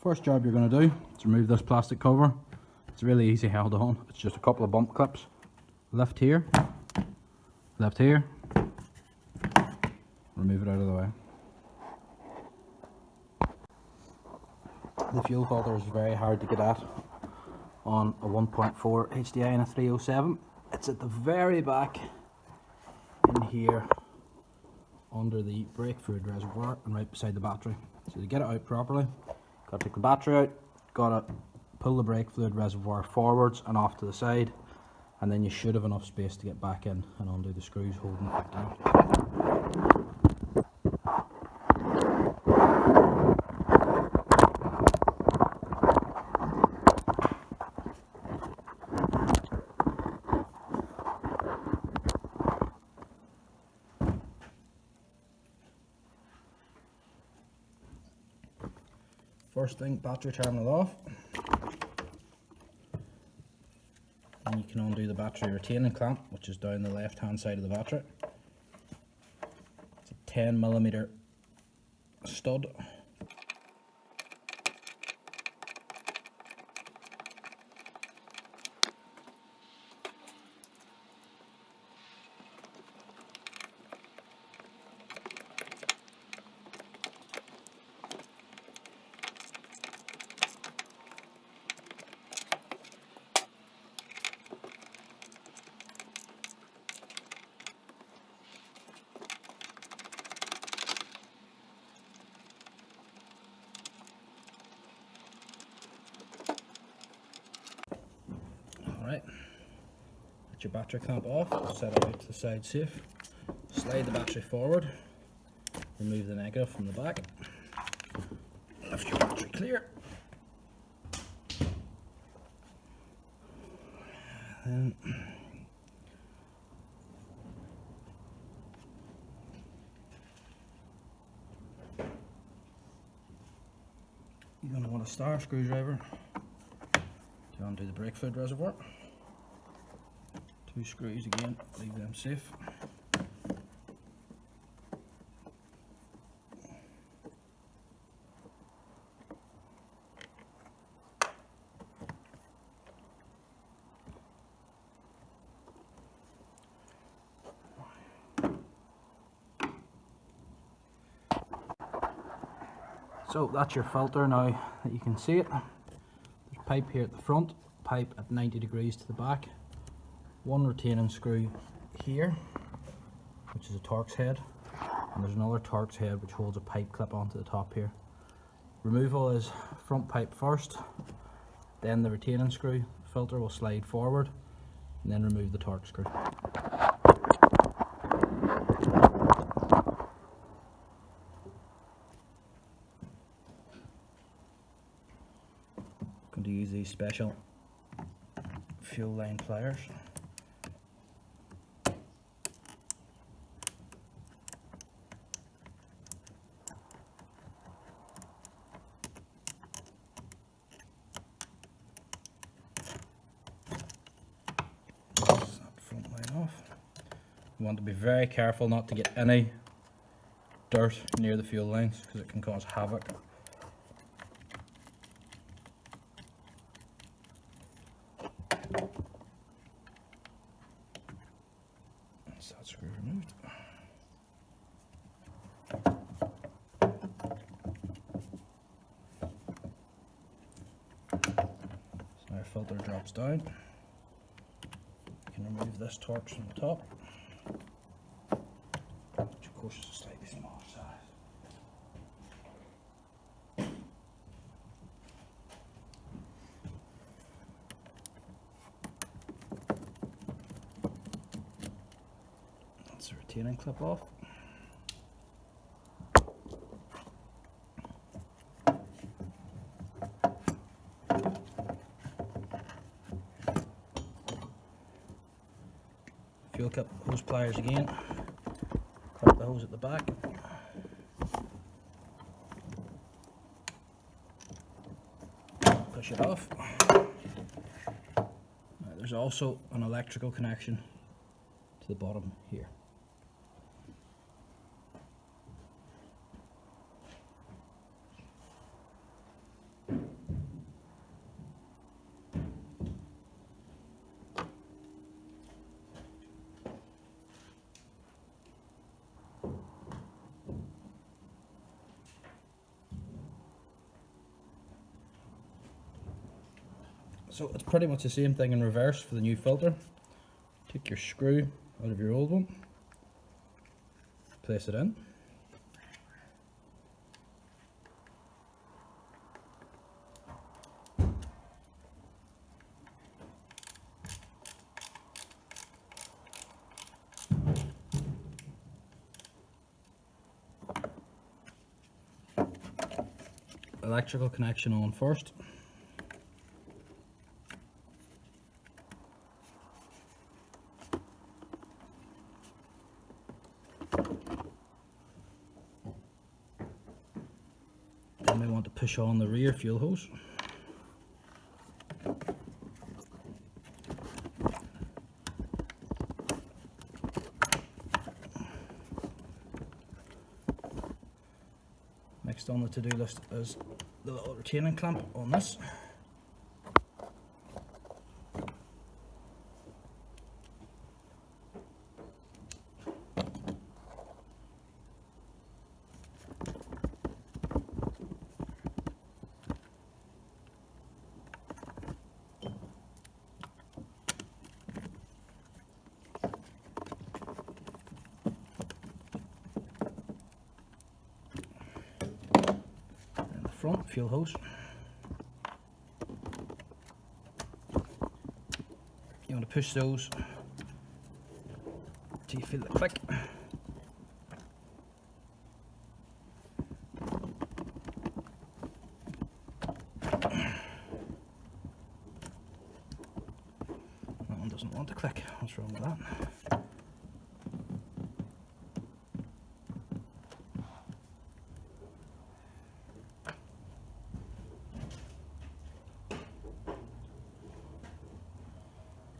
First job you're going to do is remove this plastic cover. It's really easy held on. It's just a couple of bump clips. Lift here, remove it out of the way. The fuel filter is very hard to get at on a 1.4 HDI and a 307. It's at the very back in here under the brake fluid reservoir and right beside the battery. So to get it out properly, got to take the battery out, got to pull the brake fluid reservoir forwards and off to the side, and then you should have enough space to get back in and undo the screws holding it back down. First thing, battery terminal off. And you can undo the battery retaining clamp, which is down the left hand side of the battery. It's a 10mm stud. Alright, get your battery clamp off, set it out to the side safe, slide the battery forward, remove the negative from the back, lift your battery clear, then you're going to want a star screwdriver to undo the brake fluid reservoir. 2 screws again, leave them safe. So that's your filter now that you can see it. There's pipe here at the front, pipe at 90 degrees to the back, one retaining screw here, which is a Torx head, and there's another Torx head which holds a pipe clip onto the top here. Removal is front pipe first, then the retaining screw. Filter will slide forward, and then remove the Torx screw. Going to use these special fuel line pliers. Front line off. You want to be very careful not to get any dirt near the fuel lines because it can cause havoc. That's that screw removed. So our filter drops down. You can remove this Torx from the top, which of course is a slightly smaller size. That's the retaining clip off. Fuel cap hose pliers again, cut the hose at the back, push it off. There's also an electrical connection to the bottom here. So it's pretty much the same thing in reverse for the new filter. Take your screw out of your old one, place it in. Electrical connection on first. Then we want to push on the rear fuel hose. Next on the to-do list is the little retaining clamp on this. Front fuel hose. You want to push those till you feel the click. That one doesn't want to click. What's wrong with that?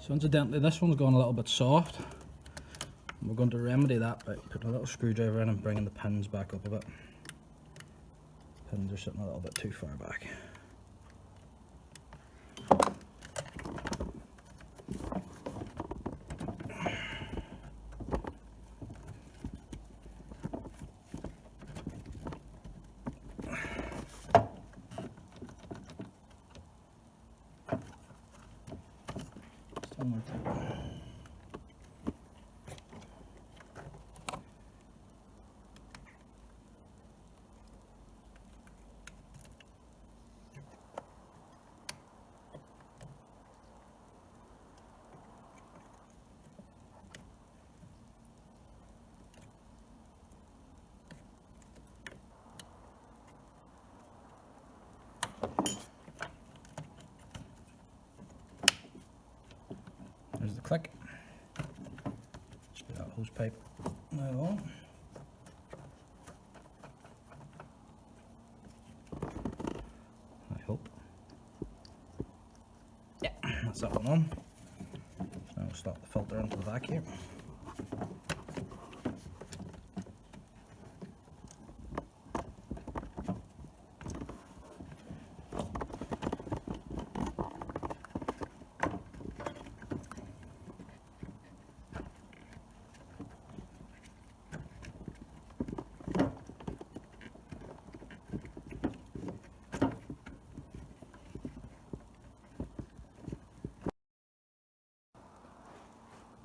So incidentally, this one's gone a little bit soft. We're going to remedy that by putting a little screwdriver in and bringing the pins back up a bit. Pins are sitting a little bit too far back. One more time. There's the click. Just put that hose pipe now on. I hope. Yeah, that's that one on. Now we'll slot the filter into the back here.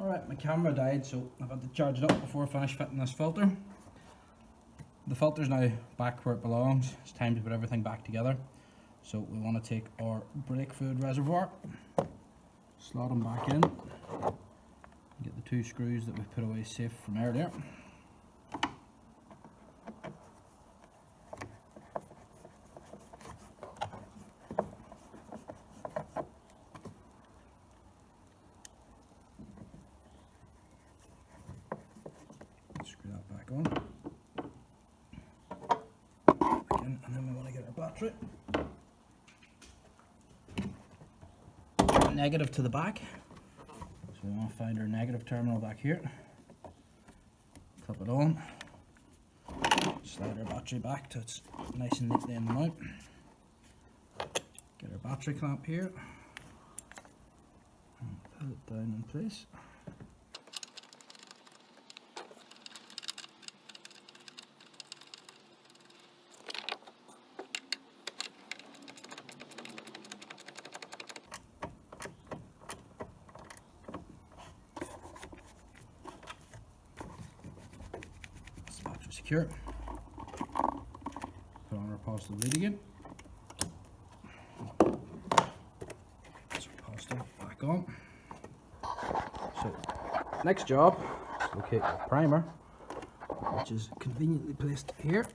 Alright, my camera died, so I've had to charge it up before I finish fitting this filter. The filter's now back where it belongs. It's time to put everything back together. So we want to take our brake fluid reservoir, slot them back in, get the two screws that we've put away safe from earlier. Screw that back on. Again, and then we want to get our battery. Negative to the back. So we want to find our negative terminal back here. Clip it on. Slide our battery back to it's nice and neatly in the mount. Get our battery clamp here. And put it down in place. secure. Put on our positive lead again. That's our positive back on. So, next job is locate the primer, which is conveniently placed here.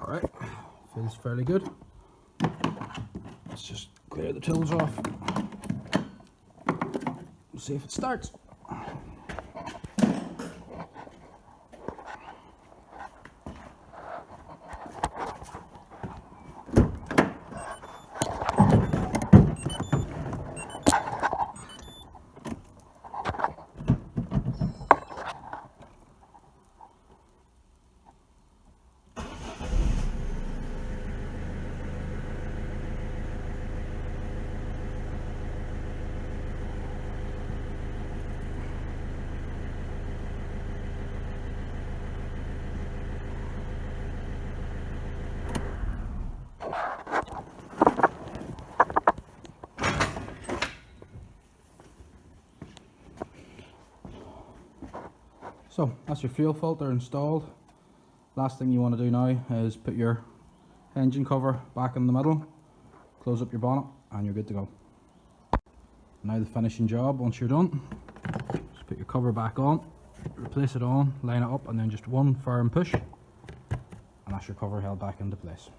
Alright, feels fairly good. Let's just clear the tools off. We'll see if it starts. So that's your fuel filter installed. Last thing you want to do now is put your engine cover back in the middle, close up your bonnet, and you're good to go. Now the finishing job, once you're done, just put your cover back on, replace it on, line it up, and then just one firm push, and that's your cover held back into place.